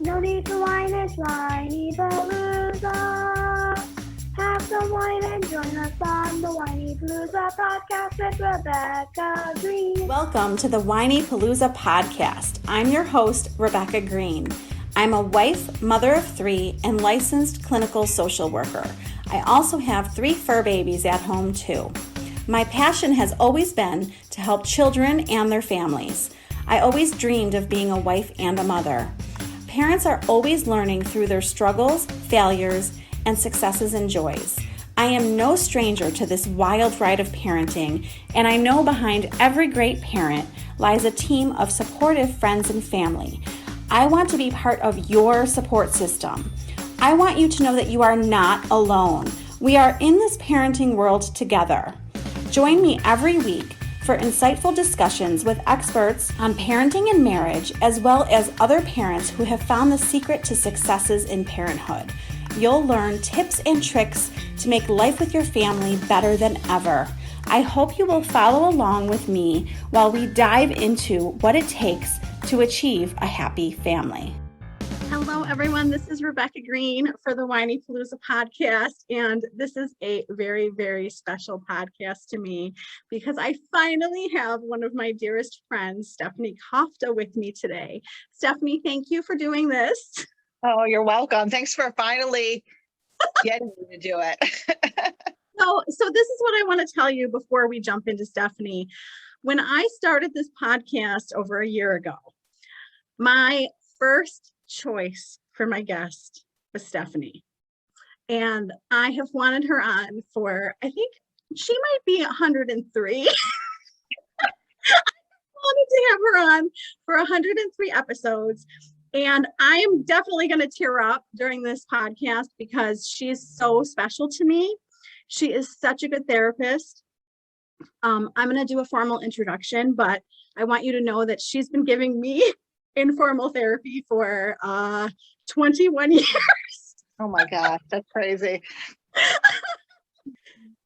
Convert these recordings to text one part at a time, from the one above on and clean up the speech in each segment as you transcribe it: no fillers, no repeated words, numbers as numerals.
No need to whine, it's Whinypaluza. Have some wine and join us on the Whinypaluza podcast with Rebecca Greene. Welcome to the Whinypaluza podcast. I'm your host, Rebecca Greene. I'm a wife, mother of three, and licensed clinical social worker. I also have 3 fur babies at home too. My passion has always been to help children and their families. I always dreamed of being a wife and a mother. Parents are always learning through their struggles, failures, and successes and joys. I am no stranger to this wild ride of parenting, and I know behind every great parent lies a team of supportive friends and family. I want to be part of your support system. I want you to know that you are not alone. We are in this parenting world together. Join me every week for insightful discussions with experts on parenting and marriage, as well as other parents who have found the secret to successes in parenthood. You'll learn tips and tricks to make life with your family better than ever. I hope you will follow along with me while we dive into what it takes to achieve a happy family. Hello, everyone. This is Rebecca Greene for the Whinypaluza podcast, and this is a very, very special podcast to me because I finally have one of my dearest friends, Stephanie Coffta, with me today. Stephanie, thank you for doing this. Oh, you're welcome. Thanks for finally getting me to do it. So this is what I want to tell you before we jump into Stephanie. When I started this podcast over a year ago, my first choice for my guest was Stephanie. And I have wanted her on for, I think she might be 103. I wanted to have her on for 103 episodes. And I am definitely going to tear up during this podcast because she is so special to me. She is such a good therapist. I'm going to do a formal introduction, but I want you to know that she's been giving me informal therapy for 21 years. Oh my gosh, that's crazy.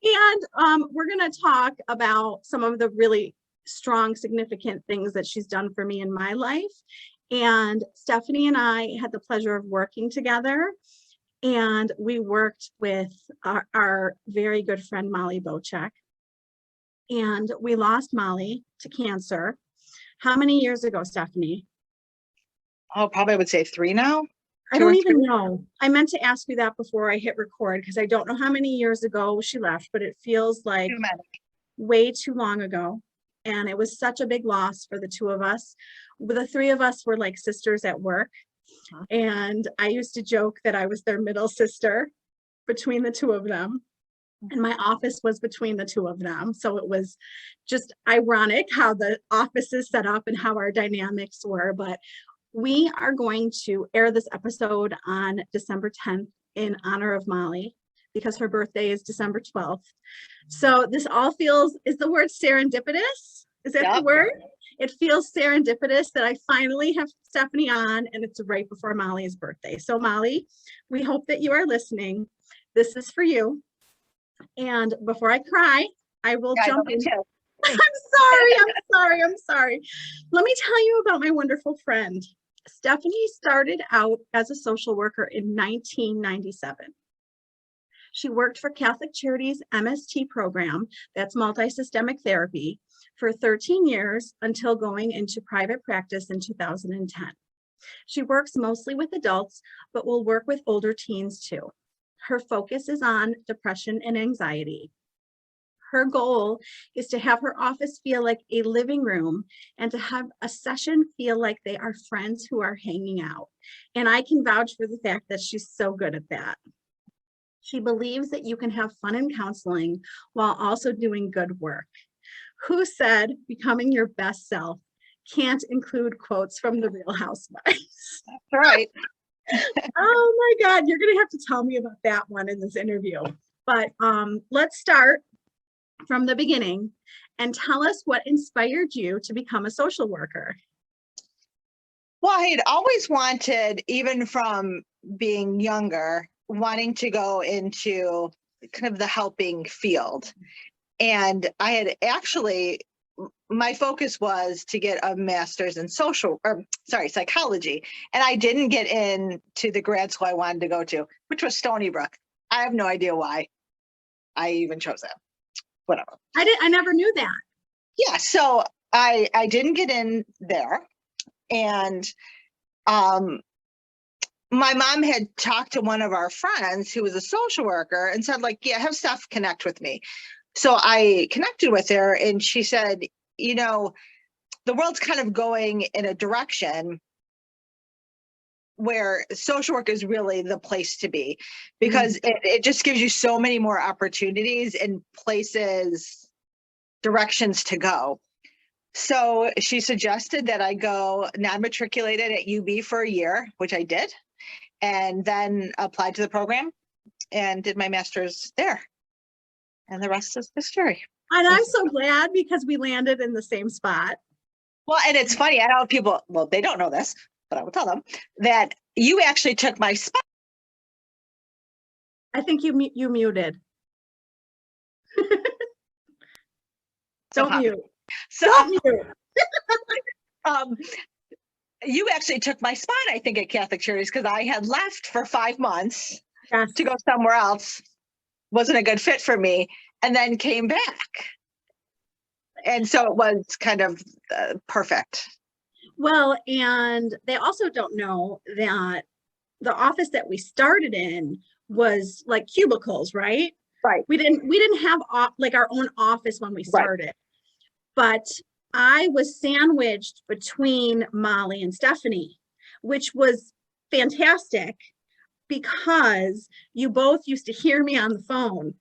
And we're going to talk about some of the really strong, significant things that she's done for me in my life. And Stephanie and I had the pleasure of working together, and we worked with our very good friend, Molly Bochek. And we lost Molly to cancer. How many years ago, Stephanie? Oh, probably I would say 3 now. I don't even know. I meant to ask you that before I hit record because I don't know how many years ago she left, but it feels like way too long ago. And it was such a big loss for the 2 of us. The 3 of us were like sisters at work. And I used to joke that I was their middle sister between the 2 of them. And my office was between the 2 of them. So it was just ironic how the office is set up and how our dynamics were. But we are going to air this episode on December 10th in honor of Molly because her birthday is December 12th. So this all feels, is the word serendipitous? Is that the word? It feels serendipitous that I finally have Stephanie on, and it's right before Molly's birthday. So Molly, we hope that you are listening. This is for you. And before I cry, I will jump in. I'm sorry. Let me tell you about my wonderful friend. Stephanie started out as a social worker in 1997. She worked for Catholic Charities MST program, that's multi-systemic therapy, for 13 years until going into private practice in 2010. She works mostly with adults, but will work with older teens too. Her focus is on depression and anxiety. Her goal is to have her office feel like a living room and to have a session feel like they are friends who are hanging out. And I can vouch for the fact that she's so good at that. She believes that you can have fun in counseling while also doing good work. Who said becoming your best self can't include quotes from the Real Housewives? That's right. Oh my God, you're going to have to tell me about that one in this interview. But let's start from the beginning and tell us what inspired you to become a social worker. Well, I had always wanted, even from being younger, wanting to go into kind of the helping field. And I had actually my focus was to get a master's in psychology. And I didn't get into the grad school I wanted to go to, which was Stony Brook. I have no idea why I even chose that. Whatever. I never knew that. Yeah. So I didn't get in there. And my mom had talked to one of our friends who was a social worker and said, like, yeah, have Steph connect with me. So I connected with her and she said, you know, the world's kind of going in a direction where social work is really the place to be, because it just gives you so many more opportunities and places, directions to go. So she suggested that I go non-matriculated at UB for a year, which I did, and then applied to the program and did my master's there. And the rest is history. And I'm so glad because we landed in the same spot. Well, and it's funny, I know people, well, they don't know this, but I will tell them that you actually took my spot. I think you muted. Don't mute. So Don't mute. you actually took my spot, I think, at Catholic Charities, because I had left for 5 months Yes. to go somewhere else. Wasn't a good fit for me, and then came back. And so it was kind of perfect. Well, and they also don't know that the office that we started in was like cubicles, right? Right. We didn't have like our own office when we started, but I was sandwiched between Molly and Stephanie, which was fantastic because you both used to hear me on the phone.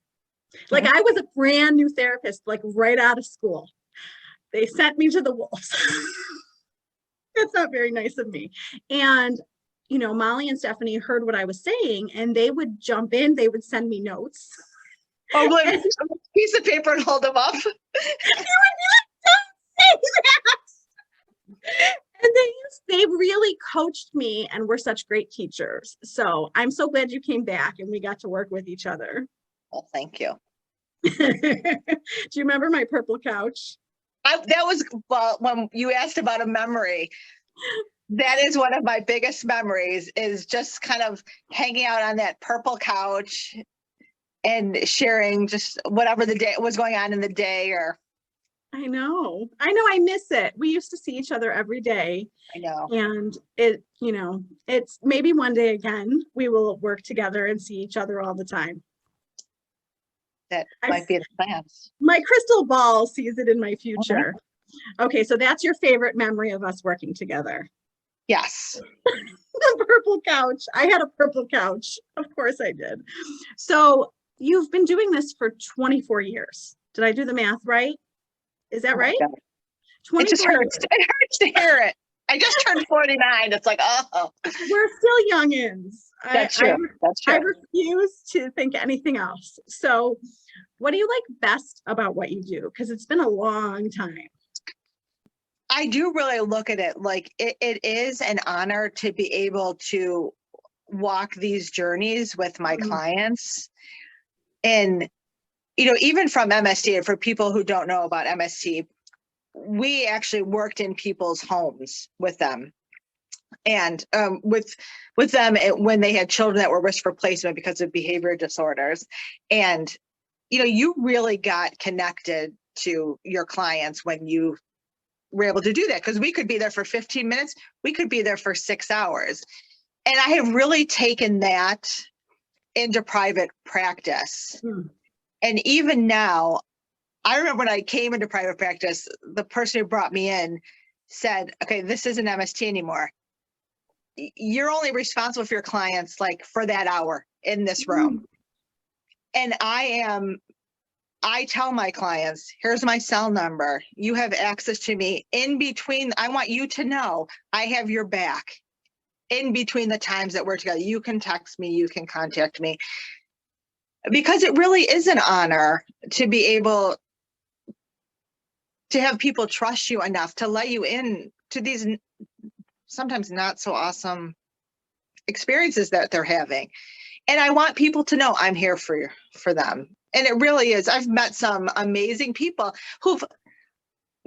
Like I was a brand new therapist, like right out of school. They sent me to the wolves. It's not very nice of me. And, you know, Molly and Stephanie heard what I was saying and they would jump in, they would send me notes. Oh, like a piece of paper and hold them up. You would not say that. And they really coached me and were such great teachers. So I'm so glad you came back and we got to work with each other. Well, thank you. Do you remember my purple couch? That was, well, when you asked about a memory, that is one of my biggest memories, is just kind of hanging out on that purple couch and sharing just whatever the day was going on in the day. Or I know, I miss it. We used to see each other every day. I know. And it, you know, it's maybe one day again, we will work together and see each other all the time. That might be the plans. My crystal ball sees it in my future. Okay, so that's your favorite memory of us working together. Yes. The purple couch. I had a purple couch. Of course I did. So you've been doing this for 24 years. Did I do the math right? Is that right? It just hurts. It hurts to hear it. I just turned 49. It's like, oh. We're still youngins. That's true. That's true. I refuse to think anything else. So what do you like best about what you do? Because it's been a long time. I do really look at it like it is an honor to be able to walk these journeys with my clients. And, you know, even from MST, and for people who don't know about MST, we actually worked in people's homes with them. And with them when they had children that were risk for placement because of behavior disorders. And, you know, you really got connected to your clients when you were able to do that, because we could be there for 15 minutes. We could be there for 6 hours. And I have really taken that into private practice. And even now, I remember when I came into private practice, the person who brought me in said, okay, this isn't MST anymore. You're only responsible for your clients like for that hour in this room. And I tell my clients, here's my cell number. You have access to me in between. I want you to know I have your back in between the times that we're together. You can text me, you can contact me, because it really is an honor to be able to have people trust you enough to let you in to these sometimes not so awesome experiences that they're having. And I want people to know I'm here for them. And it really is. I've met some amazing people who've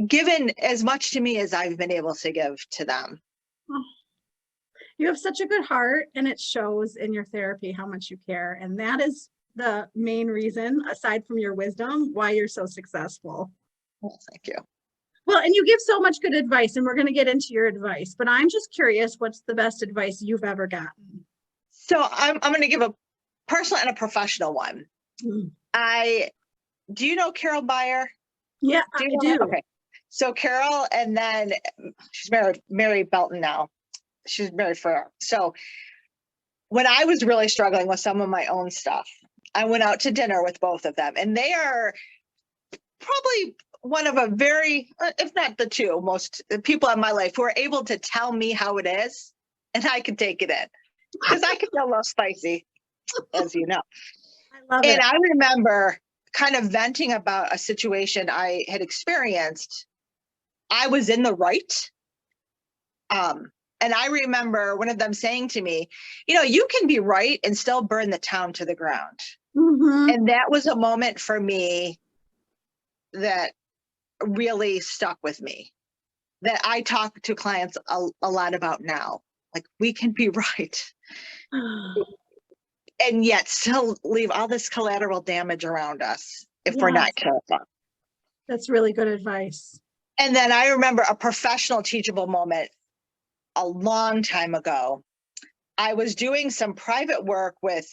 given as much to me as I've been able to give to them. Oh, you have such a good heart, and it shows in your therapy how much you care. And that is the main reason, aside from your wisdom, why you're so successful. Well, thank you. Well, and you give so much good advice, and we're going to get into your advice, but I'm just curious, what's the best advice you've ever gotten? So I'm going to give a personal and a professional one. Mm. Do you know Carol Byer? Yeah, Do you I know do. her? Okay. So Carol, and then she's Mary Belton now. She's married forever. So when I was really struggling with some of my own stuff, I went out to dinner with both of them, and they are probably one of a very, if not the two most people in my life who are able to tell me how it is, and I can take it in, because I can get a little spicy, as you know. I love And it. I remember kind of venting about a situation I had experienced. I was in the right. And I remember one of them saying to me, you can be right and still burn the town to the ground. Mm-hmm. And that was a moment for me that really stuck with me, that I talk to clients a lot about now. Like, we can be right and yet still leave all this collateral damage around us if we're not careful. That's really good advice. And then I remember a professional teachable moment a long time ago. I was doing some private work with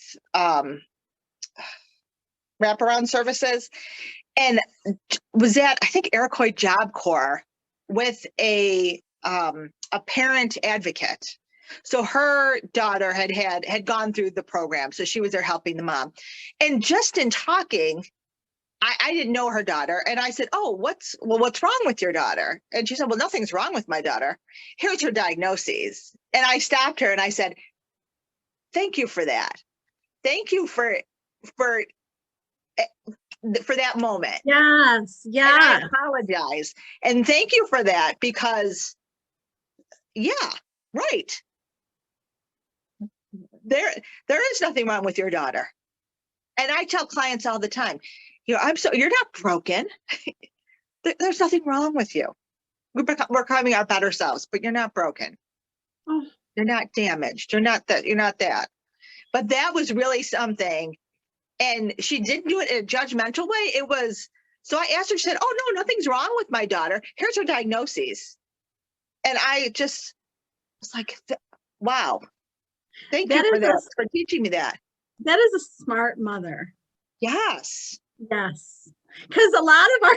wraparound services, and was at, I think, Iroquois Job Corps with a parent advocate. So her daughter had gone through the program, so she was there helping the mom. And just in talking, I didn't know her daughter, and I said, "Oh, what's wrong with your daughter?" And she said, "Well, nothing's wrong with my daughter. Here's her diagnoses." And I stopped her and I said, "Thank you for that. Thank you for that moment." Yes. Yeah. And I apologize. And thank you for that, because yeah, right. There is nothing wrong with your daughter. And I tell clients all the time, you're not broken. There's nothing wrong with you. We're becoming our better selves, but you're not broken. Oh. You're not damaged. You're not that. But that was really something. And she didn't do it in a judgmental way. It was, so I asked her, she said, "Oh, no, nothing's wrong with my daughter. Here's her diagnoses." And I just was like, wow, thank you for that, for teaching me that. That is a smart mother. Yes. Yes. Because a lot of our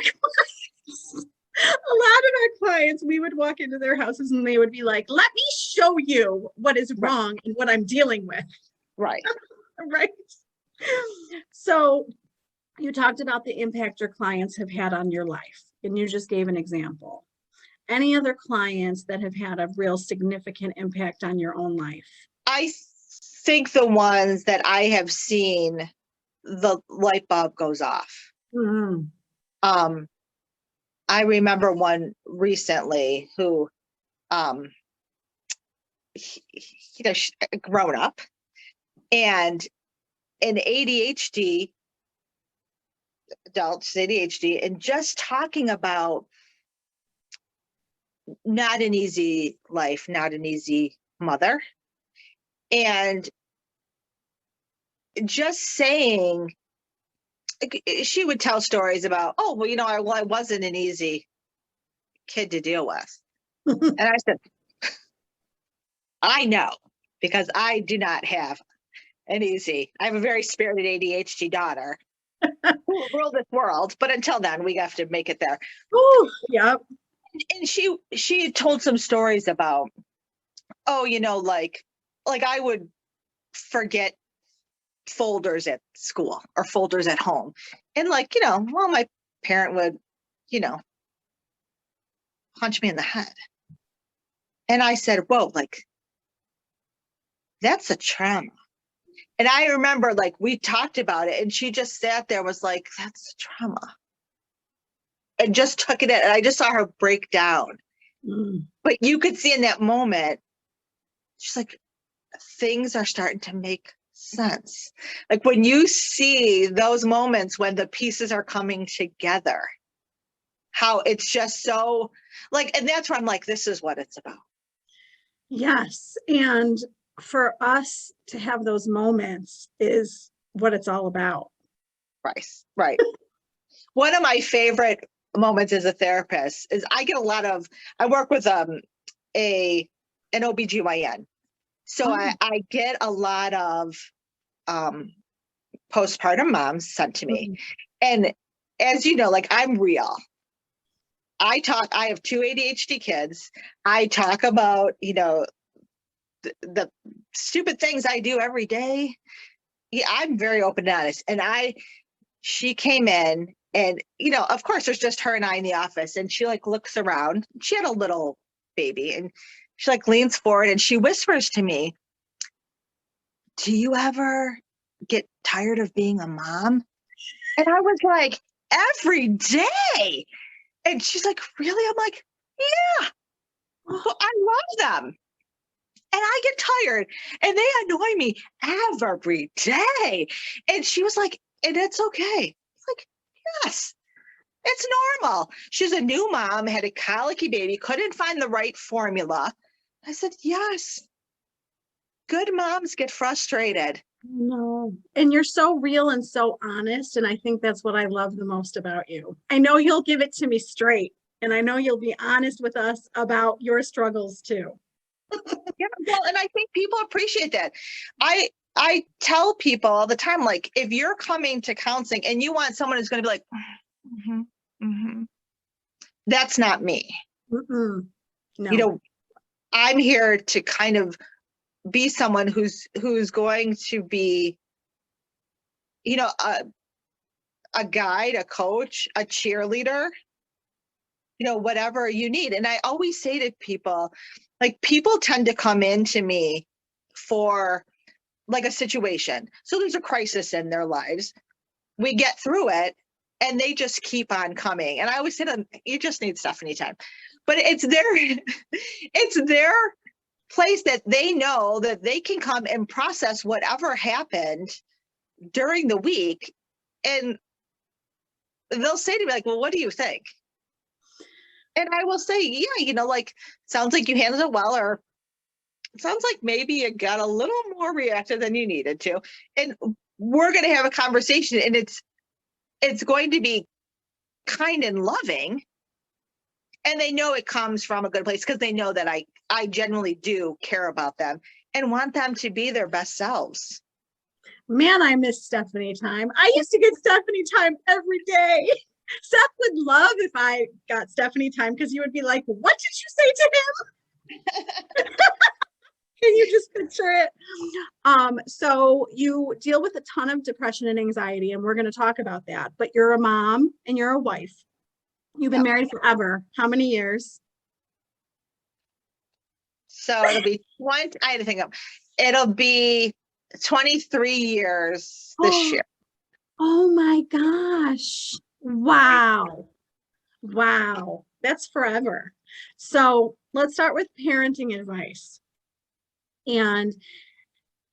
clients, we would walk into their houses and they would be like, "Let me show you what is wrong and what I'm dealing with." Right. Right. So you talked about the impact your clients have had on your life, and you just gave an example. Any other clients that have had a real significant impact on your own life? I think the ones that I have seen, the light bulb goes off. Mm-hmm. I remember one recently who, grown up and an ADHD, adults, ADHD, and just talking about not an easy life, not an easy mother. And just saying, she would tell stories about, "Oh, well, I wasn't an easy kid to deal with." And I said, "I know, because I do not have an easy, I have a very spirited ADHD daughter who will rule this world. But until then, we have to make it there." Ooh, yep. And she told some stories about, like I would forget folders at school or folders at home. And my parent would, punch me in the head. And I said, "Whoa, that's a trauma." And I remember we talked about it, and she just sat there, was like, "That's a trauma." And just took it in, and I just saw her break down. Mm. But you could see in that moment, she's like, things are starting to make sense. Like, when you see those moments when the pieces are coming together, how it's just so like, and that's where I'm like, this is what it's about. Yes. And for us to have those moments is what it's all about. Right. One of my favorite moments as a therapist is I work with an OBGYN. So I get a lot of postpartum moms sent to me. And as you know, like I'm real. I have 2 ADHD kids. I talk about, the stupid things I do every day. Yeah, I'm very open and honest. And she came in and, of course there's just her and I in the office, and she like looks around. She had a little baby, and she like leans forward and she whispers to me, "Do you ever get tired of being a mom?" And I was like, "Every day." And she's like, "Really?" I'm like, "Yeah, well, I love them. And I get tired and they annoy me every day." And she was like, "And it's okay." It's like, yes, it's normal. She's a new mom, had a colicky baby, couldn't find the right formula. I said, yes, good moms get frustrated. No. And you're so real and so honest. And I think that's what I love the most about you. I know you'll give it to me straight, and I know you'll be honest with us about your struggles too. Yeah, well, and I think people appreciate that. I tell people all the time, like, if you're coming to counseling and you want someone who's going to be like, that's not me. No. I'm here to kind of be someone who's going to be, a guide, a coach, a cheerleader, whatever you need. And I always say to people, like, people tend to come into me for like a situation. So there's a crisis in their lives. We get through it and they just keep on coming. And I always say to them, you just need Stephanie time. But it's their place that they know that they can come and process whatever happened during the week. And they'll say to me, like, "Well, what do you think?" And I will say, yeah, like, sounds like you handled it well, or it sounds like maybe you got a little more reactive than you needed to. And we're going to have a conversation, and it's going to be kind and loving. And they know it comes from a good place because they know that I genuinely do care about them and want them to be their best selves. Man, I miss Stephanie time. I used to get Stephanie time every day. Seth would love if I got Stephanie time, because you would be like, "What did you say to him?" Can you just picture it? So you deal with a ton of depression and anxiety, and we're going to talk about that. But you're a mom and you're a wife. You've been married forever. How many years? So it'll be 20, I had to think of, it'll be 23 years this year. Oh my gosh. Wow. That's forever. So let's start with parenting advice. And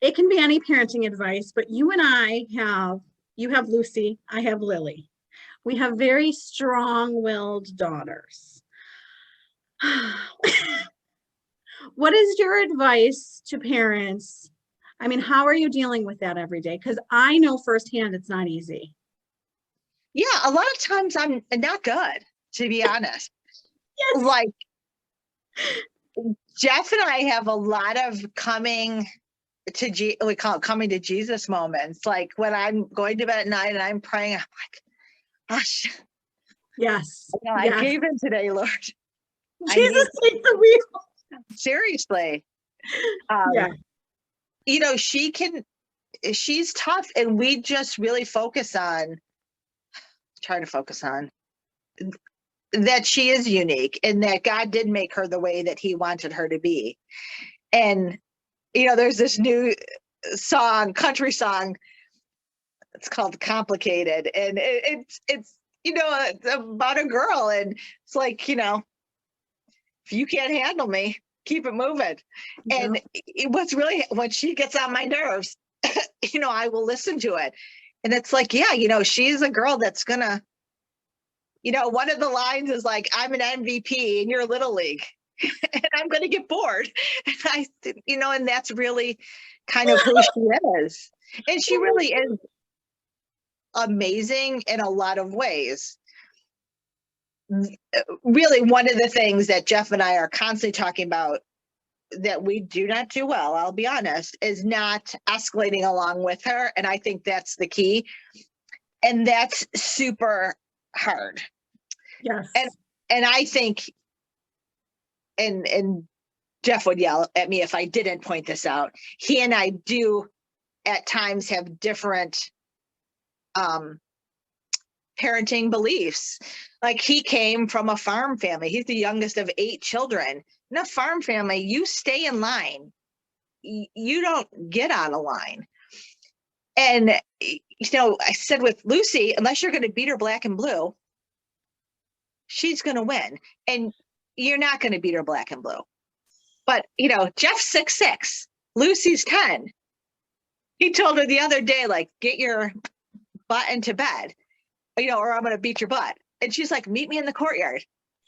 it can be any parenting advice, but you have Lucy, I have Lily. We have very strong-willed daughters. What is your advice to parents? I mean, how are you dealing with that every day? Because I know firsthand it's not easy. Yeah, a lot of times I'm not good, to be honest. Yes. Like, Jeff and I have a lot of coming to Jesus moments. Like when I'm going to bed at night and I'm praying, I'm like, gosh. Yes. I gave in today, Lord. Jesus, take the wheel. Seriously. She's tough, and we just really try to focus on that she is unique and that God did make her the way that he wanted her to be. And, there's this new country song. It's called Complicated. And it's about a girl. And it's like, if you can't handle me, keep it moving. Yeah. And what's really, when she gets on my nerves, I will listen to it. And it's like, she's a girl that's gonna You know, one of the lines is like, I'm an MVP in your little league and I'm going to get bored. And and that's really kind of who she is. And she really is amazing in a lot of ways. Really, one of the things that Jeff and I are constantly talking about that we do not do well, I'll be honest, is not escalating along with her. And I think that's the key. And that's super hard. Yes. And I think, and Jeff would yell at me if I didn't point this out, he and I do at times have different parenting beliefs. Like, he came from a farm family. He's the youngest of 8 children. In a farm family, you stay in line. You don't get on a line. And, I said with Lucy, unless you're going to beat her black and blue, she's going to win. And you're not going to beat her black and blue. But, Jeff's 6'6", Lucy's 10. He told her the other day, like, get your butt into bed, or I'm going to beat your butt. And she's like, meet me in the courtyard.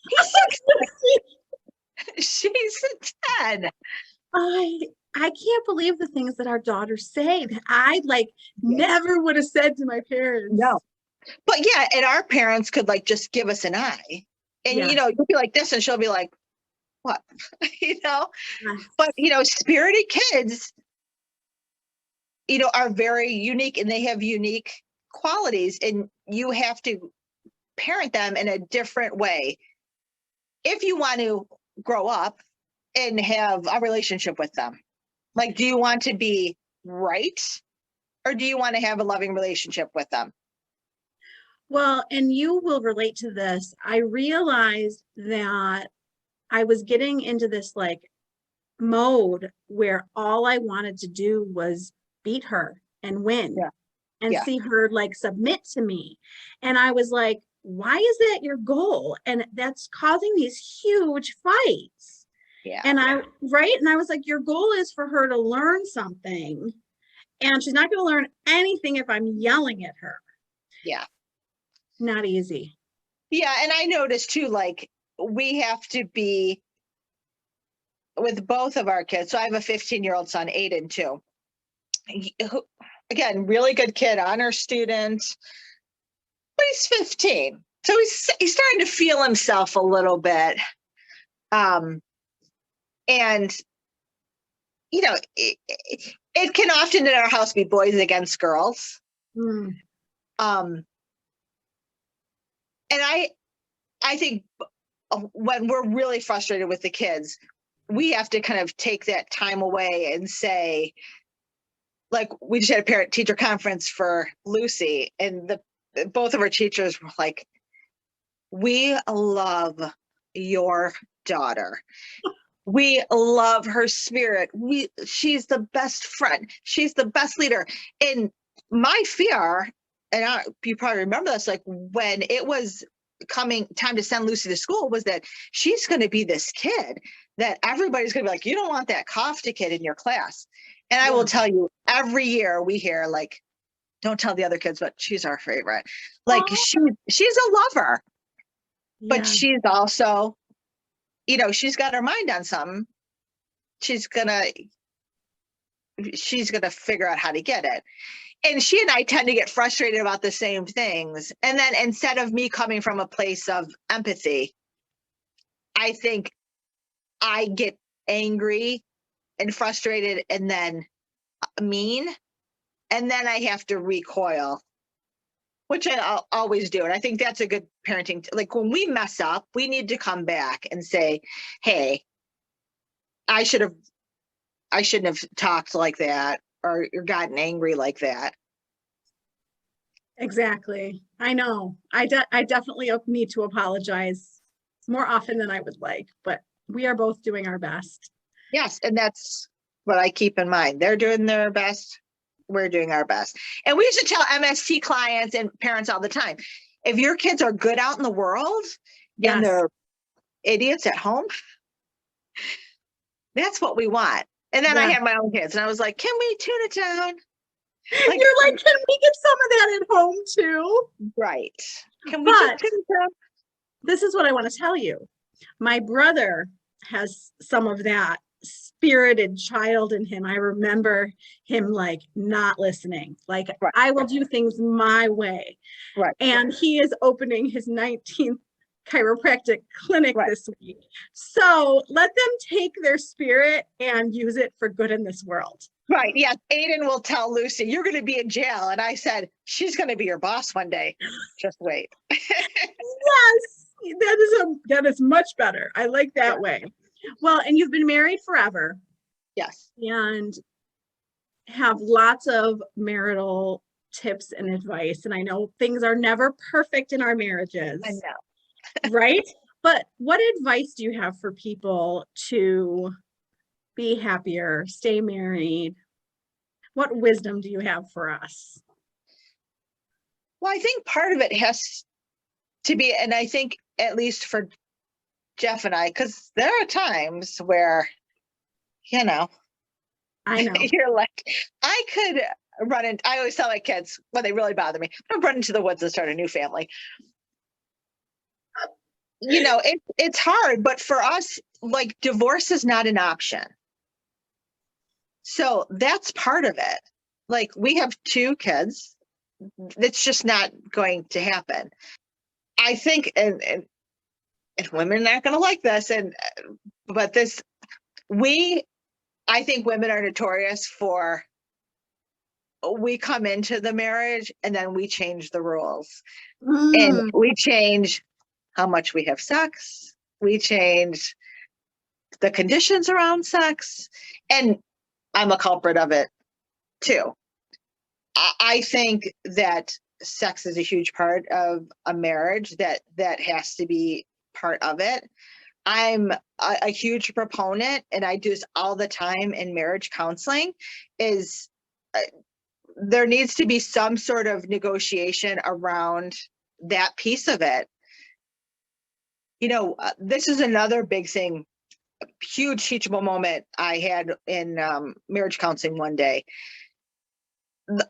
He's 6'6". She's a 10. I can't believe the things that our daughters say that I never would have said to my parents. No. But yeah, and our parents could just give us an eye. And, you'll be like this and she'll be like, what? But, spirited kids, are very unique and they have unique qualities, and you have to parent them in a different way if you want to grow up and have a relationship with them. Like, do you want to be right, or do you want to have a loving relationship with them? Well, and you will relate to this. I realized that I was getting into this mode where all I wanted to do was beat her and win and see her submit to me. And I was like, why is that your goal? And that's causing these huge fights. Yeah. And I was like, your goal is for her to learn something, and she's not going to learn anything if I'm yelling at her. Yeah. Not easy. Yeah. And I noticed too, we have to be with both of our kids. So I have a 15-year-old son, Aiden too. Who, again, really good kid, honor student, but he's 15. So he's starting to feel himself a little bit. And, it can often in our house be boys against girls. Mm. And I think when we're really frustrated with the kids, we have to kind of take that time away and say, we just had a parent-teacher conference for Lucy, and both of our teachers were like, we love your daughter. We love her spirit. She's the best friend. She's the best leader. And my fear, and you probably remember this, when it was coming time to send Lucy to school, was that she's going to be this kid that everybody's going to be like, you don't want that Coffta kid in your class. And I will tell you, every year we hear don't tell the other kids, but she's our favorite. She's a lover, but she's also, she's got her mind on something. She's gonna figure out how to get it. And she and I tend to get frustrated about the same things. And then instead of me coming from a place of empathy, I think I get angry and frustrated and then mean. And then I have to recoil, which I'll always do. And I think that's a good parenting. When we mess up, we need to come back and say, hey, I shouldn't have talked like that or gotten angry like that. Exactly. I know. I definitely need to apologize more often than I would like, but we are both doing our best. Yes. And that's what I keep in mind. They're doing their best. We're doing our best. And we used to tell MST clients and parents all the time, if your kids are good out in the world and they're idiots at home, that's what we want. And then I had my own kids and I was like, can we tune it down? You're like, can we get some of that at home too? Right. Can we just tune it down? this is what I want to tell you. My brother has some of that spirited child in him. I remember him like not listening, like Right. I will do things my way. Right. And he is opening his 19th chiropractic clinic Right. this week. So let them take their spirit and use it for good in this world. Right. Yeah. Aiden will tell Lucy, you're going to be in jail. And I said, she's going to be your boss one day. Just wait. Yes, that is much better. I like that way. Well, and you've been married forever. Yes. And have lots of marital tips and advice. And I know things are never perfect in our marriages. I know. Right? But what advice do you have for people to be happier, stay married? What wisdom do you have for us? Well, I think part of it has to be, and I think at least for Jeff and I, because there are times where, I know. you're like, I could I always tell my kids when they really bother me, I'm run into the woods and start a new family. It's hard, but for us, like, divorce is not an option. So that's part of it. Like, we have 2 kids. It's just not going to happen. I think, and women aren't going to like this, but I think women are notorious for, we come into the marriage and then we change the rules. And we change how much we have sex. We change the conditions around sex. And I'm a culprit of it too. I think that sex is a huge part of a marriage, that has to be part of it. I'm a huge proponent, and I do this all the time in marriage counseling, is there needs to be some sort of negotiation around that piece of it. This is another big thing, a huge teachable moment I had in marriage counseling one day.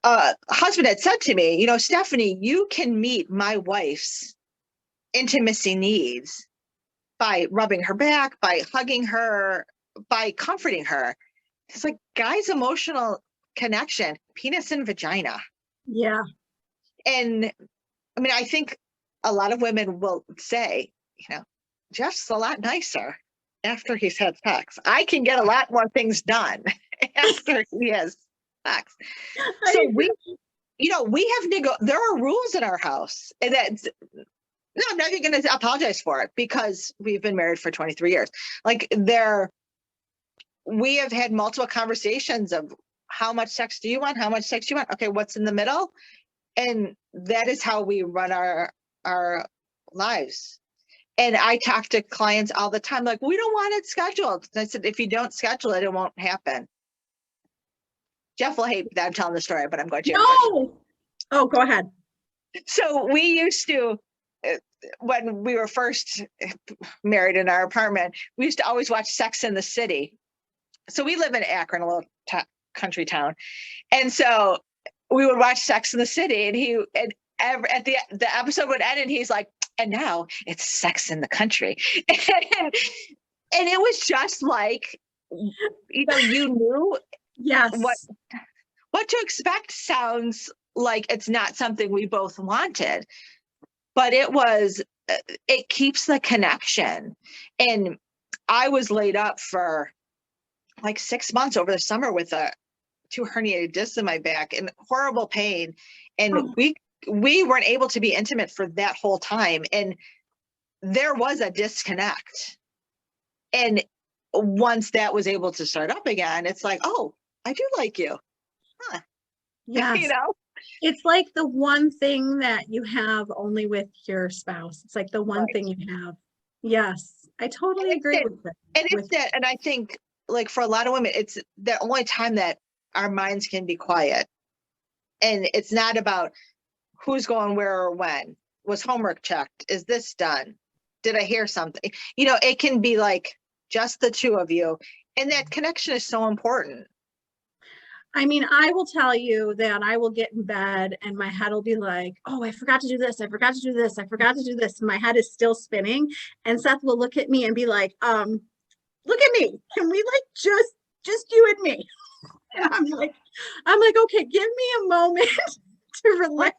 A husband had said to me, Stephanie, you can meet my wife's intimacy needs by rubbing her back, by hugging her, by comforting her. It's like, guys' emotional connection, penis and vagina. Yeah. And I mean, I think a lot of women will say, Jeff's a lot nicer after he's had sex. I can get a lot more things done after he has sex. So we have there are rules in our house, and no, I'm not even going to apologize for it, because we've been married for 23 years. Like, we have had multiple conversations of, how much sex do you want? How much sex do you want? Okay, what's in the middle? And that is how we run our lives. And I talk to clients all the time, like, we don't want it scheduled. And I said, if you don't schedule it, it won't happen. Jeff will hate that I'm telling the story, but I'm going to. No. Oh, go ahead. So we used to, when we were first married in our apartment, we used to always watch Sex in the City. So we live in Akron, a little country town. And so we would watch Sex in the City, and at the episode would end, and he's like, and now it's sex in the country. And it was just like, you knew yes, what to expect. Sounds like it's not something we both wanted, but it keeps the connection. And I was laid up for like 6 months over the summer with 2 herniated discs in my back and horrible pain. And we weren't able to be intimate for that whole time. And there was a disconnect. And once that was able to start up again, it's like, oh, I do like you. Huh. Yes. It's like the one thing that you have only with your spouse. It's like the one thing you have. Yes, I totally agree with that. And it's that, and I think, like, for a lot of women, it's the only time that our minds can be quiet. And it's not about who's going where or when. Was homework checked? Is this done? Did I hear something? It can be like just the 2 of you. And that connection is so important. I mean, I will tell you that I will get in bed and my head will be like, oh, I forgot to do this. I forgot to do this. I forgot to do this. And my head is still spinning. And Seth will look at me and be like, look at me. Can we like just you and me? And I'm like, okay, give me a moment to relax.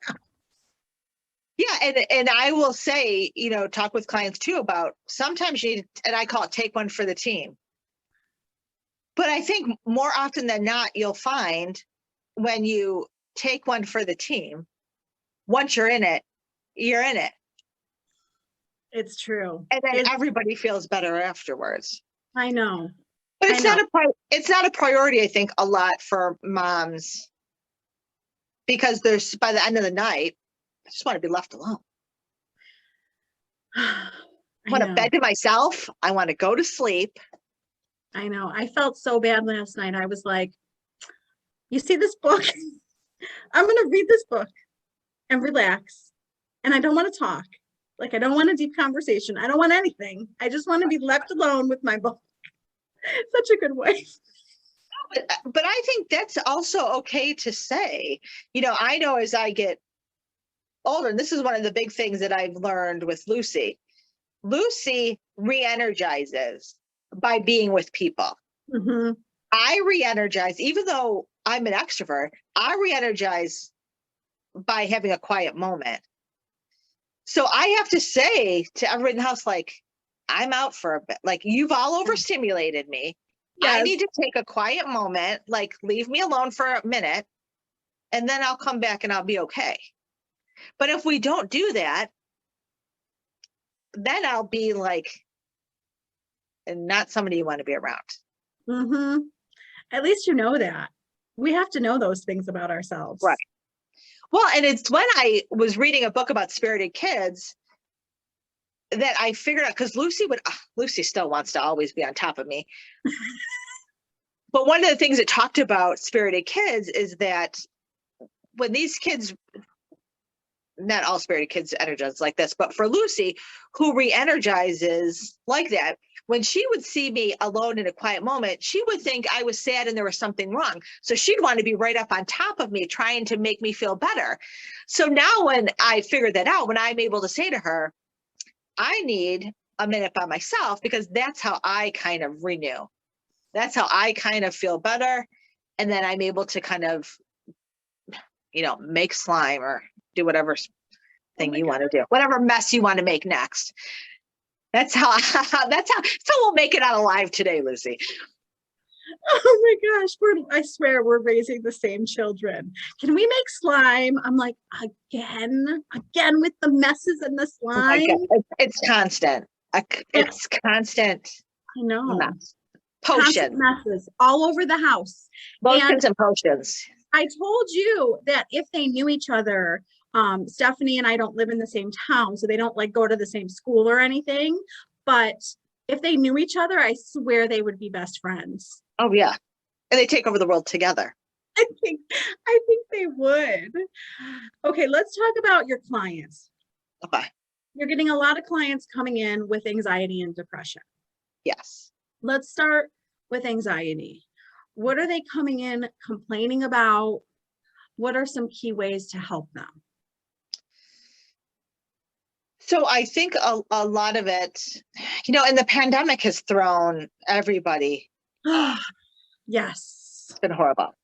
Yeah, and I will say, talk with clients too about sometimes you need, and I call it take one for the team. But I think more often than not, you'll find when you take one for the team, once you're in it, you're in it. It's true. And then everybody feels better afterwards. I know. But it's not a priority, I think, a lot for moms, because there's, by the end of the night, I just want to be left alone. I want a bed to myself. I want to go to sleep. I know. I felt so bad last night. I was like, you see this book? I'm going to read this book and relax. And I don't want to talk. Like, I don't want a deep conversation. I don't want anything. I just want to be left alone with my book. Such a good way. But I think that's also okay to say. I know as I get older, and this is one of the big things that I've learned with Lucy. Lucy re-energizes by being with people. Mm-hmm. I re-energize, even though I'm an extrovert, I re-energize by having a quiet moment. So I have to say to everyone in the house, like, I'm out for a bit. Like, you've all overstimulated me. Yes. I need to take a quiet moment, like, leave me alone for a minute, and then I'll come back and I'll be okay. But if we don't do that, then I'll be like, and not somebody you want to be around. Mm-hmm. At least you know that. We have to know those things about ourselves. Right. Well, and it's when I was reading a book about spirited kids that I figured out, because Lucy still wants to always be on top of me. But one of the things it talked about spirited kids is that when these kids, not all spirited kids energize like this, but for Lucy, who re-energizes like that, when she would see me alone in a quiet moment, she would think I was sad and there was something wrong. So she'd want to be right up on top of me, trying to make me feel better. So now when I figured that out, when I'm able to say to her, I need a minute by myself, because that's how I kind of renew. That's how I kind of feel better. And then I'm able to kind of, make slime or do whatever thing you want to do, whatever mess you want to make next. That's how we'll make it out alive today, Lucy. Oh my gosh, I swear we're raising the same children. Can we make slime? I'm like, again with the messes and the slime. Oh, it's constant. It's constant. I know. Potions. Messes all over the house. Lotions and potions. I told you that if they knew each other, Stephanie and I don't live in the same town, so they don't like go to the same school or anything. But if they knew each other, I swear they would be best friends. Oh yeah. And they take over the world together. I think they would. Okay, let's talk about your clients. Okay. You're getting a lot of clients coming in with anxiety and depression. Yes. Let's start with anxiety. What are they coming in complaining about? What are some key ways to help them? So I think a lot of it, and the pandemic has thrown everybody. Yes. It's been horrible.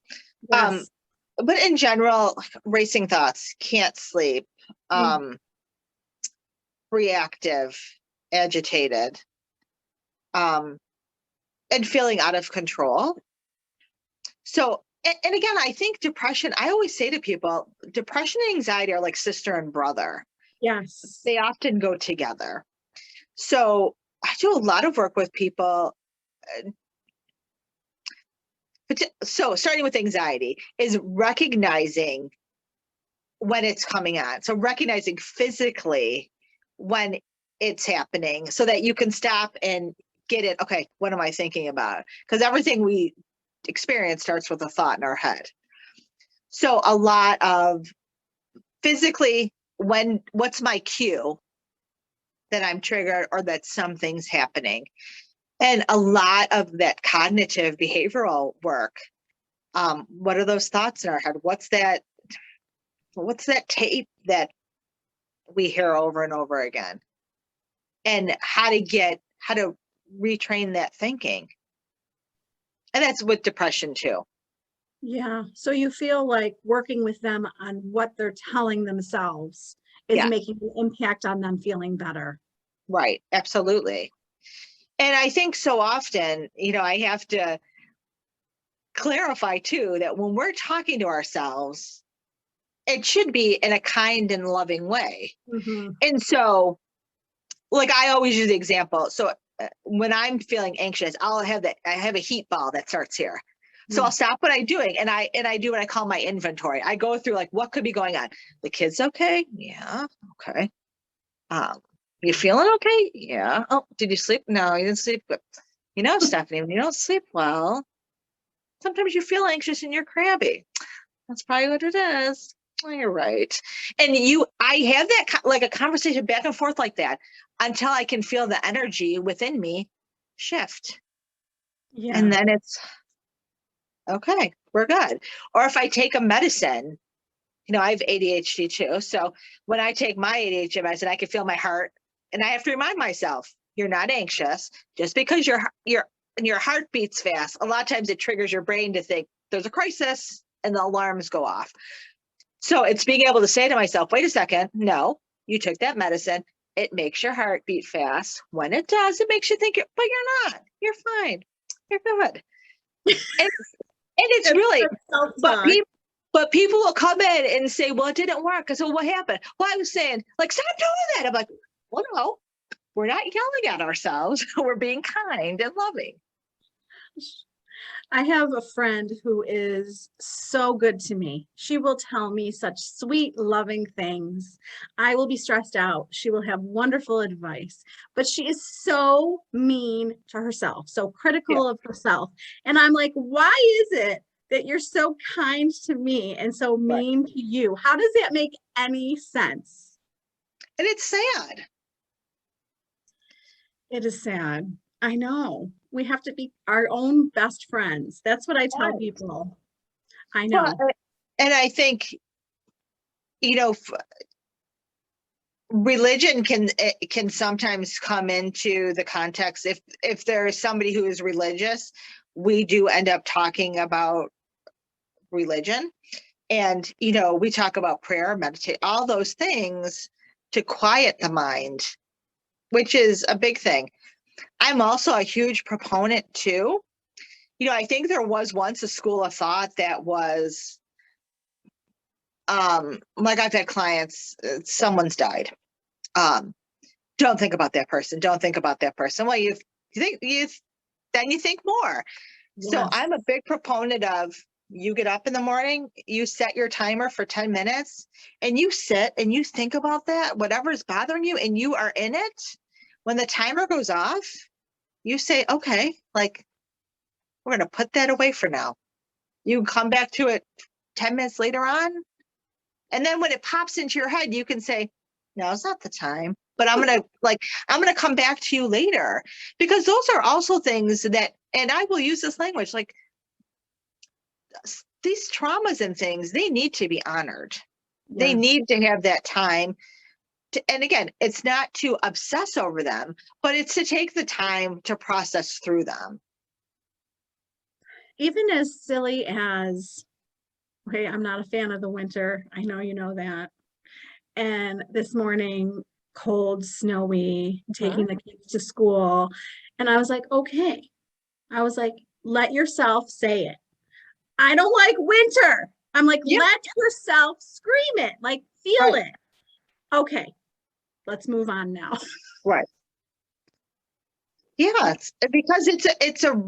Yes. But in general, racing thoughts, can't sleep, reactive, agitated, and feeling out of control. So, and again, I think depression, I always say to people, depression and anxiety are like sister and brother. Yes. They often go together. So I do a lot of work with people. So starting with anxiety is recognizing when it's coming on. So recognizing physically when it's happening so that you can stop and get it. Okay, what am I thinking about? Because everything we experience starts with a thought in our head. So a lot of physically, what's my cue that I'm triggered or that something's happening? And a lot of that cognitive behavioral work What are those thoughts in our head? What's that tape that we hear over and over again? And how to retrain that thinking. And that's with depression too. Yeah. So you feel like working with them on what they're telling themselves is Yeah. making an impact on them feeling better. Right. Absolutely. And I think so often, I have to clarify too, that when we're talking to ourselves, it should be in a kind and loving way. Mm-hmm. And so, like, I always use the example. So when I'm feeling anxious, I have a heat ball that starts here. So I'll stop what I'm doing and I do what I call my inventory. I go through like, what could be going on? The kid's okay? Yeah. Okay. You feeling okay? Yeah. Oh, did you sleep? No, you didn't sleep. But Stephanie, when you don't sleep well, sometimes you feel anxious and you're crabby. That's probably what it is. Oh, you're right. And I have that like a conversation back and forth like that until I can feel the energy within me shift. Yeah. And then it's okay, we're good. Or if I take a medicine, I have ADHD too. So when I take my ADHD medicine, I can feel my heart and I have to remind myself, you're not anxious. Just because your heart beats fast, a lot of times it triggers your brain to think there's a crisis and the alarms go off. So it's being able to say to myself, wait a second, no, you took that medicine. It makes your heart beat fast. When it does, it makes you think, but you're not. You're fine. You're good. And it's really, but people will come in and say, well, it didn't work. I said, well, what happened? Well, I was saying, like, stop doing that. I'm like, well, no, we're not yelling at ourselves. We're being kind and loving. I have a friend who is so good to me. She will tell me such sweet, loving things. I will be stressed out. She will have wonderful advice, but she is so mean to herself, so critical of herself. And I'm like, why is it that you're so kind to me and so mean to you? How does that make any sense? And it's sad. It is sad. I know. We have to be our own best friends. That's what I tell people. I know. Well, and I think, religion can sometimes come into the context. If there is somebody who is religious, we do end up talking about religion. And, we talk about prayer, meditate, all those things to quiet the mind, which is a big thing. I'm also a huge proponent too. I think there was once a school of thought that was, like I've had clients, someone's died. Don't think about that person. Don't think about that person. Well, you think then you think more. Yes. So I'm a big proponent of, you get up in the morning, you set your timer for 10 minutes and you sit and you think about that, whatever is bothering you, and you are in it. When the timer goes off, you say, okay, like, we're going to put that away for now. You come back to it 10 minutes later on. And then when it pops into your head, you can say, no, it's not the time, but I'm going to come back to you later, because those are also things that, and I will use this language, like, these traumas and things, they need to be honored. Yes. They need to have that time. And again, it's not to obsess over them, but it's to take the time to process through them. Even as silly as, okay, I'm not a fan of the winter. I know you know that. And this morning, cold, snowy, taking the kids to school. And I was like, okay. I was like, let yourself say it. I don't like winter. I'm like, let yourself scream it, like, feel it. Okay. Let's move on now. Right. Yeah, because it's a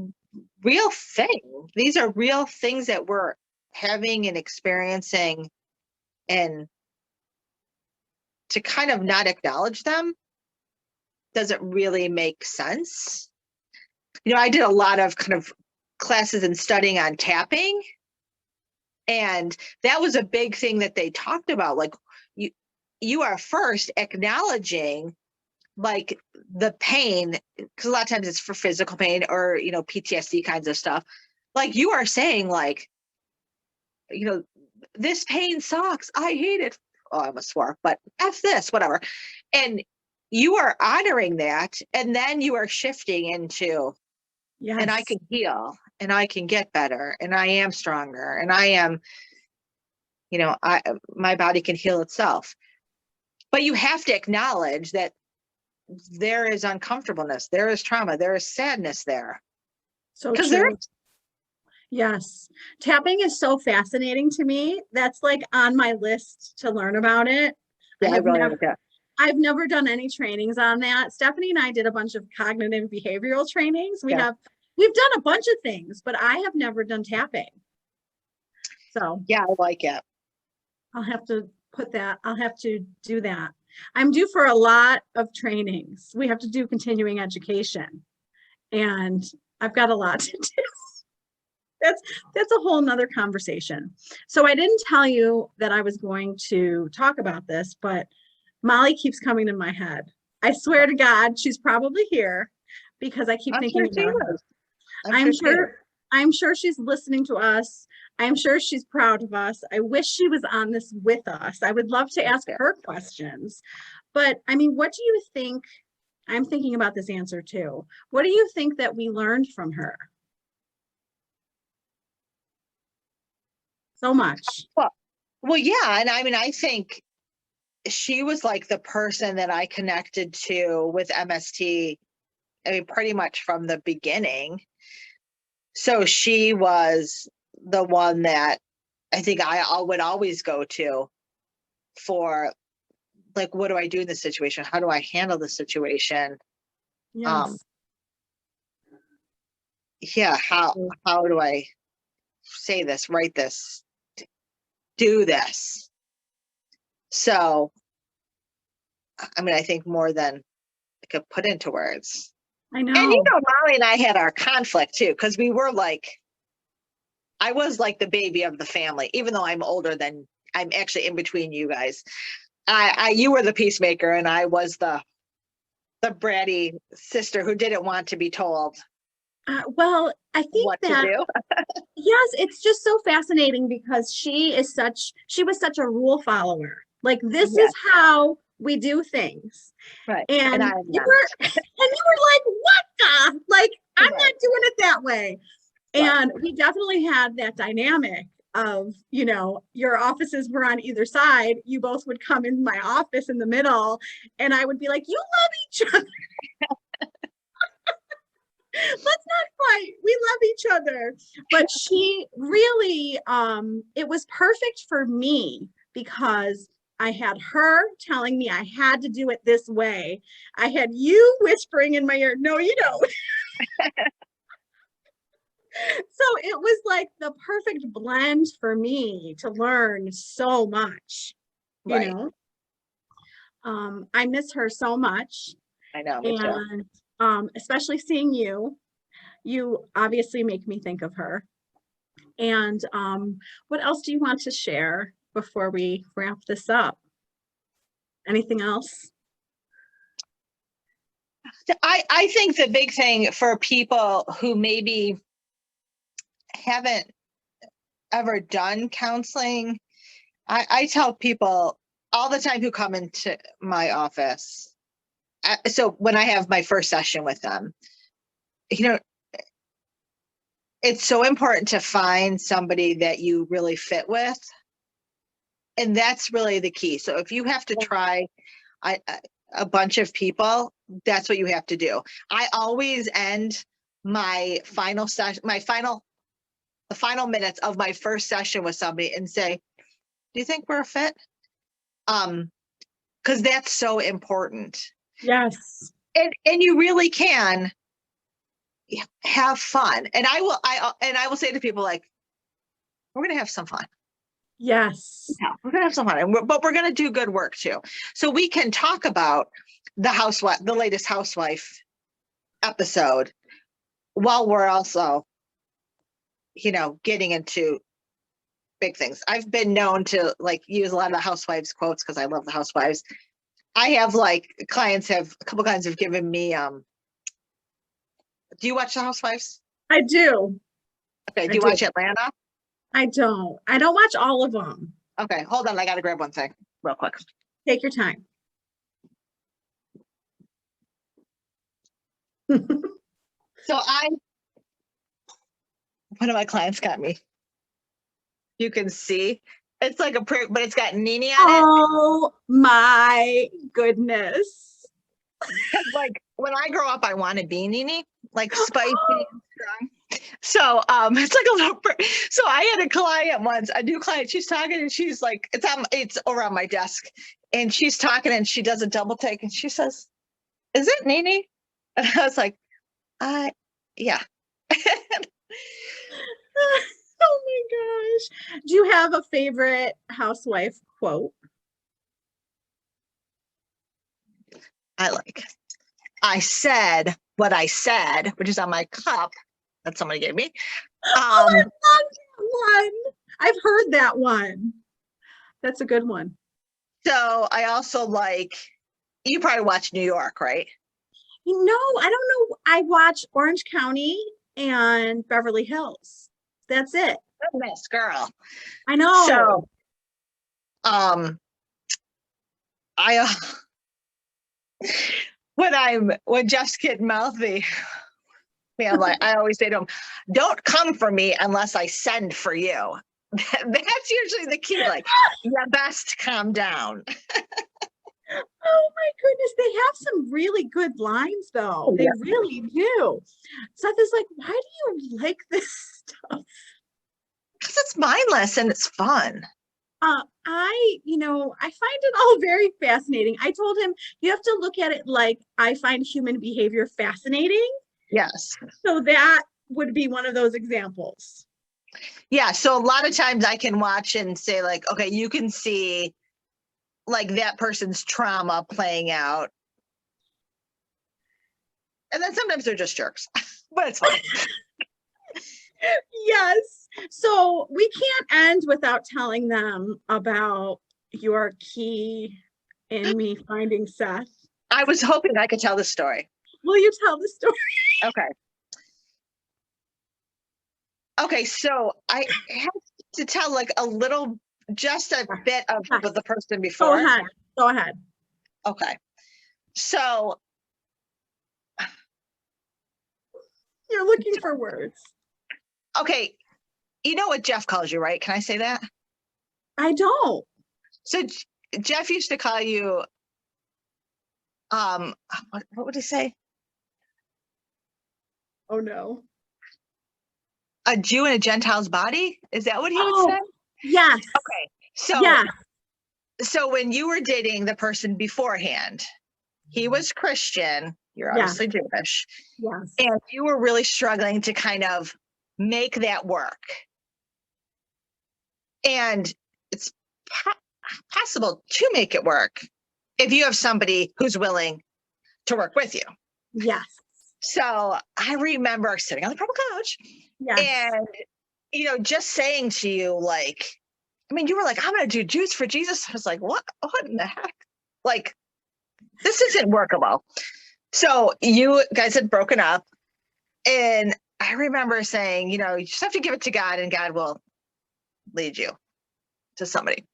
real thing. These are real things that we're having and experiencing, and to kind of not acknowledge them doesn't really make sense. I did a lot of kind of classes and studying on tapping, and that was a big thing that they talked about. Like, you are first acknowledging, like, the pain, because a lot of times it's for physical pain or, PTSD kinds of stuff. Like, you are saying, like, this pain sucks. I hate it. Oh, I almost swore, but F this, whatever. And you are honoring that. And then you are shifting into, Yes. and I can heal and I can get better and I am stronger and I am, my body can heal itself. But you have to acknowledge that there is uncomfortableness, there is trauma, there is sadness there. So true. Yes. Tapping is so fascinating to me. That's like on my list to learn about it. Yeah, I've never done any trainings on that. Stephanie and I did a bunch of cognitive behavioral trainings. We've done a bunch of things, but I have never done tapping. So yeah, I like it. I'll have to do that. I'm due for a lot of trainings. We have to do continuing education and I've got a lot to do. That's a whole nother conversation. So I didn't tell you that I was going to talk about this, but Molly keeps coming in my head. I swear to God, she's probably here because I keep thinking about her. I'm sure she's listening to us. I'm sure she's proud of us. I wish she was on this with us. I would love to ask her questions. But I mean, what do you think? I'm thinking about this answer too. What do you think that we learned from her? So much. Well, yeah. And I mean, I think she was like the person that I connected to with MST, I mean, pretty much from the beginning. So she was the one that I think I would always go to for like, what do I do in this situation? How do I handle the situation? Yes. How do I say this, write this, do this? So, I mean, I think more than I could put into words. I know. And Molly and I had our conflict too, because we were like, I was like the baby of the family, even though I'm older than, I'm actually in between you guys. You were the peacemaker and I was the bratty sister who didn't want to be told. Well, I think what that, to do. yes, it's just so fascinating because she was such a rule follower. Like, this is how we do things. Right. And you were like, what the? Like, I'm not doing it that way. And we definitely had that dynamic of, your offices were on either side. You both would come in my office in the middle and I would be like, you love each other. Let's not fight. We love each other. But she really, it was perfect for me because I had her telling me I had to do it this way. I had you whispering in my ear, no, you don't. So it was like the perfect blend for me to learn so much, you know. I miss her so much. I know, me too. Especially seeing you obviously make me think of her. And what else do you want to share before we wrap this up? Anything else? I think the big thing for people who maybe haven't ever done counseling, I tell people all the time who come into my office. So when I have my first session with them, it's so important to find somebody that you really fit with. And that's really the key. So if you have to try a bunch of people, that's what you have to do. I always end my final session, the final minutes of my first session with somebody and say, do you think we're a fit? Because that's so important. Yes. And you really can have fun. And I will say to people, like, we're going to have some fun. Yes. Yeah, we're going to have some fun, but we're going to do good work too. So we can talk about the latest housewife episode while we're also, getting into big things. I've been known to use a lot of the housewives quotes because I love the housewives. I have a couple clients have given me, do you watch the Housewives? I do. Okay. Do you watch Atlanta? I don't watch all of them. Okay, hold on. I got to grab one thing real quick. Take your time. So one of my clients got me. You can see it's like but it's got Nene on it. Oh my goodness. Like when I grow up, I want to be Nene, like spicy and strong. So it's like a little. So I had a client once, a new client. She's talking and she's like, it's over on my desk, and she's talking and she does a double take and she says, "Is it Nene?" And I was like, yeah. Oh my gosh. Do you have a favorite housewife quote? I said what I said, which is on my cup that somebody gave me. I love that one. I've heard that one. That's a good one. So I also you probably watch New York, right? No, I don't know. I watch Orange County and Beverly Hills. That's it. Goodness, girl. I know. So, when Jeff's getting mouthy, man, I always say to him, "Don't come for me unless I send for you." That's usually the key. You best calm down. Oh my goodness, they have some really good lines though. They really do. Seth is like, why do you like this stuff? Because it's mindless and it's fun. I find it all very fascinating. I told him you have to look at it like I find human behavior fascinating. Yes. So that would be one of those examples. Yeah. So a lot of times I can watch and say okay, you can see that person's trauma playing out. And then sometimes they're just jerks, but it's fine. Yes. So we can't end without telling them about your key in me finding Seth. I was hoping I could tell the story. Will you tell the story? Okay. Okay. So I have to tell just a bit of the person before. Go ahead. Okay. So. You're looking for words. Okay. You know what Jeff calls you, right? Can I say that? I don't. So Jeff used to call you, what would he say? Oh no. A Jew in a Gentile's body? Is that what he would say? Yes. Okay. So, so when you were dating the person beforehand, he was Christian. You're obviously Jewish. Yes. And you were really struggling to kind of make that work. And it's possible to make it work if you have somebody who's willing to work with you. Yes. So I remember sitting on the purple couch and, just saying to you, you were like, I'm going to do Jews for Jesus. I was like, what in the heck? This isn't workable. So you guys had broken up, and I remember saying, you just have to give it to God and God will lead you to somebody.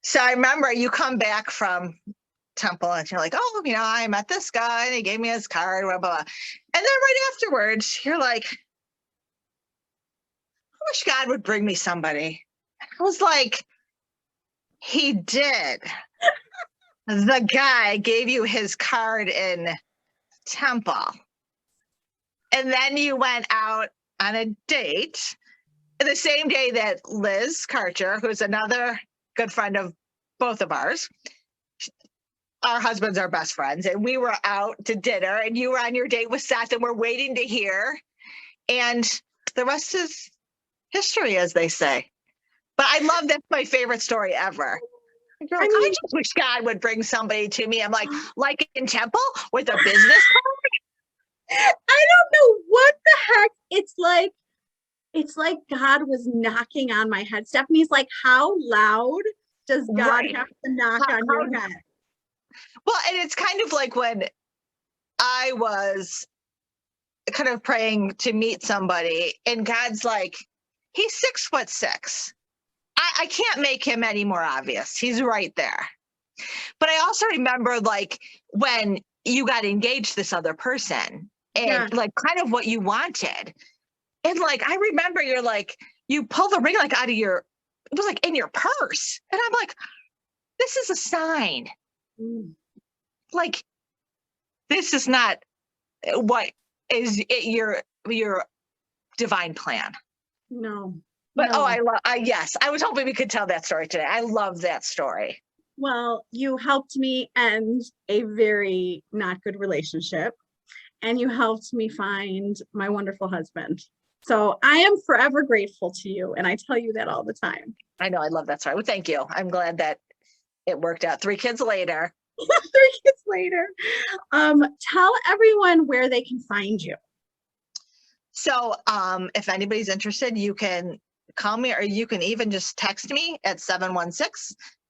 So I remember you come back from temple and you're like, oh, I met this guy and he gave me his card, blah, blah, blah. And then right afterwards, you're like, I wish God would bring me somebody. I was like, he did. The guy gave you his card in temple. And then you went out on a date the same day that Liz Karcher, who's another good friend of both of ours, our husbands are best friends, and we were out to dinner and you were on your date with Seth and we're waiting to hear. And the rest is history, as they say. But I love that's my favorite story ever. You're like, I just wish God would bring somebody to me. I'm like in temple with a business card. I don't know what the heck. It's like God was knocking on my head. Stephanie's like, how loud does God have to knock on your head? Well, and it's kind of like when I was kind of praying to meet somebody and God's like, He's 6'6". I can't make him any more obvious. He's right there. But I also remember like when you got engaged to this other person and like kind of what you wanted. And like, I remember you're like, you pull the ring like out of it was like in your purse. And I'm like, this is a sign. Like, this is not what is your divine plan. No. But no. Yes, I was hoping we could tell that story today. I love that story. Well, you helped me end a very not good relationship, and you helped me find my wonderful husband. So I am forever grateful to you, and I tell you that all the time. I know, I love that story. Well, thank you. I'm glad that it worked out. 3 kids later. 3 kids later. Tell everyone where they can find you. So if anybody's interested, you can call me or you can even just text me at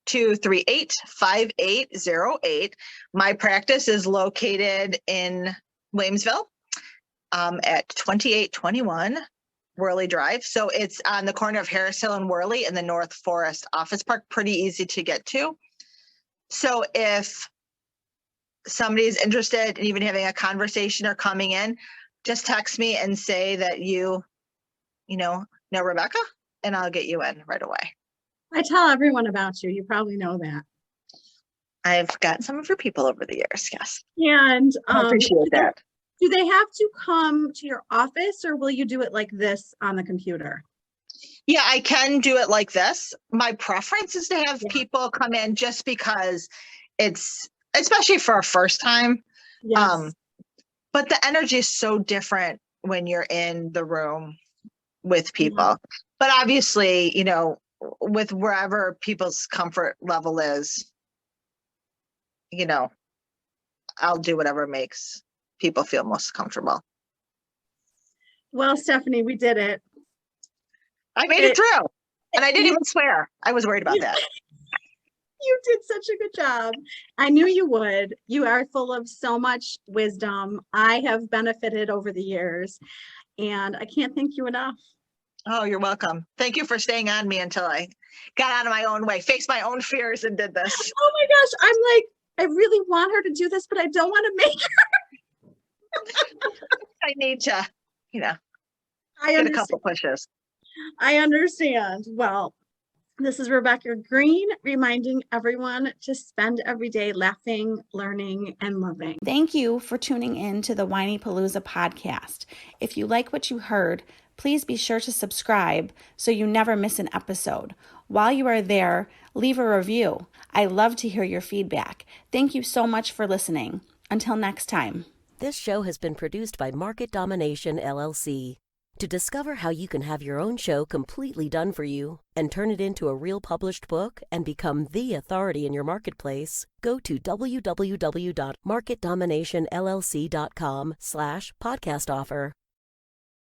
716-238-5808. My practice is located in Williamsville at 2821 Worley Drive. So it's on the corner of Harris Hill and Worley in the North Forest Office Park, pretty easy to get to. So if somebody is interested in even having a conversation or coming in, just text me and say that you know Rebecca, and I'll get you in right away. I tell everyone about you. You probably know that. I've got some of your people over the years, yes. And I appreciate that. Do they have to come to your office, or will you do it like this on the computer? Yeah, I can do it like this. My preference is to have people come in just because it's, especially for a first time. Yes. But the energy is so different when you're in the room with people. Yeah. But obviously, with wherever people's comfort level is, I'll do whatever makes people feel most comfortable. Well, Stephanie, we did it. I made it through. And I didn't even swear. I was worried about that. You did such a good job. I knew you would. You are full of so much wisdom. I have benefited over the years, and I can't thank you enough. Oh, you're welcome. Thank you for staying on me until I got out of my own way, faced my own fears, and did this. Oh my gosh. I'm like, I really want her to do this, but I don't want to make her. I need to, get a couple pushes. I understand. Well, this is Rebecca Greene reminding everyone to spend every day laughing, learning, and loving. Thank you for tuning in to the Whinypaluza podcast. If you like what you heard, please be sure to subscribe so you never miss an episode. While you are there, leave a review. I love to hear your feedback. Thank you so much for listening. Until next time. This show has been produced by Market Domination, LLC. To discover how you can have your own show completely done for you and turn it into a real published book and become the authority in your marketplace, go to www.marketdominationllc.com/podcast offer.